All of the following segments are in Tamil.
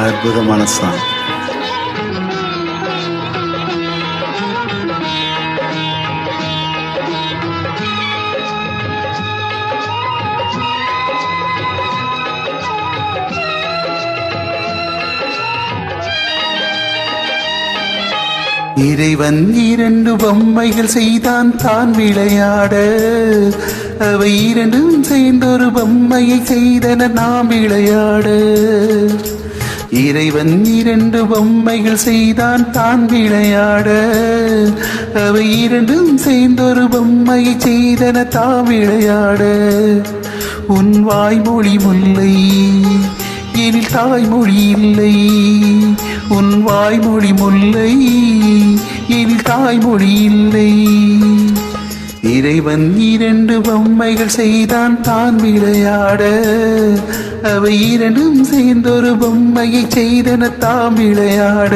அற்புதமான சாங். இறைவன் 2 பொம்மைகள் செய்தான் தான் விளையாட, அவை இரண்டும் சேர்ந்தொரு பொம்மையை செய்தன நாம் விளையாட. இறைவன் 2 பொம்மைகள் செய்தான் தான் விளையாட, அவை இரண்டும் சேர்ந்தொரு பொம்மையை செய்தன தாம் விளையாட. உன் வாய்மொழி முல்லை, எனில் தாய்மொழி இல்லை. உன் வாய்மொழி முல்லை, எனில் தாய்மொழி இல்லை. இறைவன் 2 பொம்மைகள் செய்தான் தான் விளையாட, அவை இரண்டும் சேர்ந்தொரு பொம்மையை செய்தன தாம் விளையாட.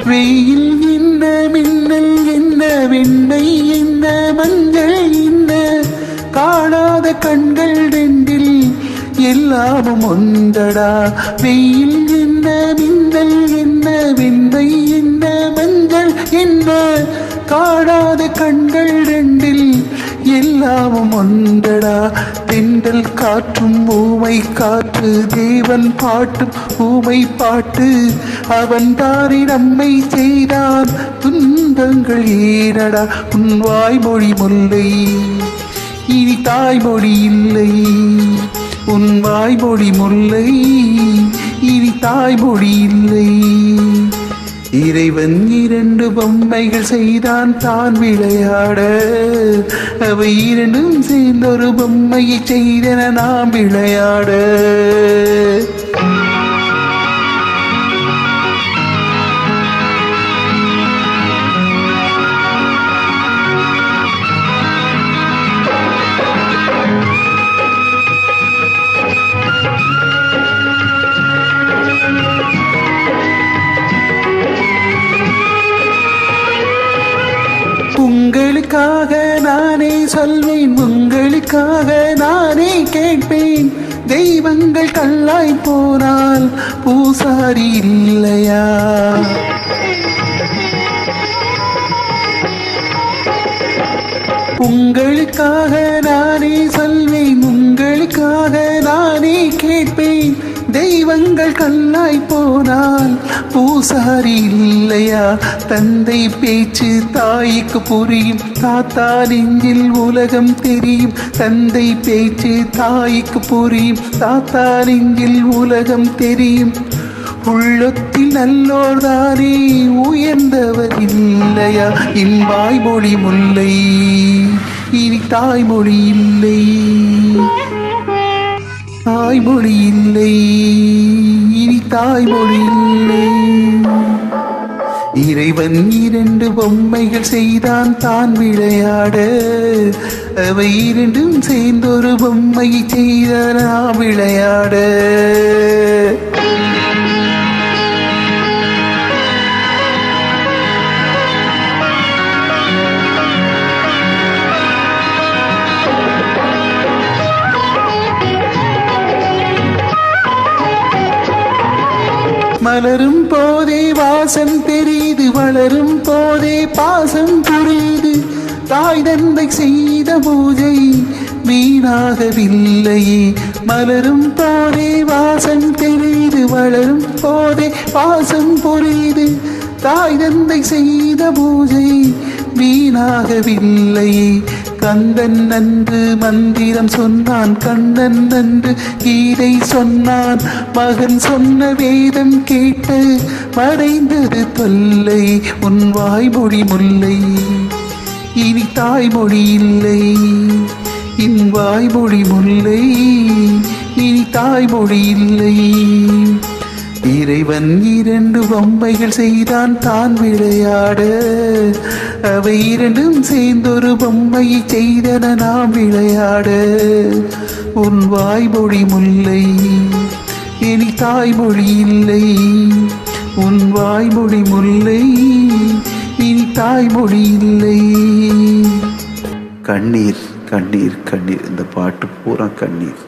வெயில் என்ன, மின்னல் என்ன, வெண்ணை என்ன, மஞ்சள் என்ன, காணாத கண்கள் 2 எல்லாமும் ஒன்றடா. வெயில் என்ன, மின்னல் என்ன, வெண்ணை என்ன, மஞ்சள் என்ன, காணாத கண்கள் 2 எல்லாமும் ஒன்றடா. தென்றல் காற்றும் ஊமை காற்று, தேவன் பாட்டும் ஊமை பாட்டு. அவன் தாரி நம்மை செய்தான், துன்பங்கள் ஏனடா. உன் வாய்மொழி முல்லை, இனி தாய்மொழி இல்லை. உன் வாய்மொழி முல்லை, இனி தாய்மொழி இல்லை. இறைவன் 2 பொம்மைகள் செய்தான் தான் விளையாட, அவை இரண்டும் சேர்ந்தொரு பொம்மையை செய்தன நாம் விளையாட. உங்களுக்காக நானே சொல்வேன், உங்களுக்காக நானே கேட்பேன். தெய்வங்கள் கல்லாய் போனால் பூசாரி இல்லையா? உங்களுக்காக நானே சொல்வேன், உங்களுக்காக நானே கேட்பேன். தெய்வங்கள் கல்லாய் போனால் பூசாரி இல்லையா? தந்தை பேச்சு தாய்க்கு புரியும், தாத்தா நெஞ்சில் உலகம் தெரியும். தந்தை பேச்சு தாய்க்கு புரியும், தாத்தா நெஞ்சில் உலகம் தெரியும். உள்ளத்தில் நல்லோர் தானே உயர்ந்தவர் இல்லையா? என் வாய்மொழி முல்லை, இனி தாய்மொழி இல்லை. தாய்மொழி இல்லை, இனி தாய்மொழி இல்லை. இறைவன் 2 பொம்மைகள் செய்தான் தான் விளையாட, அவை இரண்டும் சேர்ந்தொரு பொம்மையை செய்தான் நாம் விளையாட. மலரும் போதே வாசம் தெரியுது, வளரும் போதே பாசம் புரியுது. தாய் தந்தை செய்த பூஜை வீணாகவில்லையே. மலரும் போதே வாசம் தெரியுது, வளரும் போதே பாசம் புரியுது. தாய் தந்தை செய்த பூஜை வீணாகவில்லையே. கந்தன் நன்று மந்திரம் சொன்னான், கண்ணன் நன்று கீதை சொன்னான். மகன் சொன்ன வேதம் கேட்டு மறைந்தது தொல்லை. உன் வாய்மொழி முல்லை, இனி தாய்மொழி இல்லை. என் வாய்மொழி முல்லை, இனி தாய்மொழி இல்லை. இறைவன் 2 பொம்மைகள் செய்தான் தான் விளையாட, அவை இரண்டும் சேர்ந்தொரு பொம்மையை செய்தன நாம் விளையாட. உன் வாய்மொழி முல்லை, இனி தாய்மொழி இல்லை, உன் வாய்மொழி முல்லை, இனி தாய்மொழி இல்லை. கண்ணீர் கண்ணீர் கண்ணீர், இந்த பாட்டு பூரா கண்ணீர்.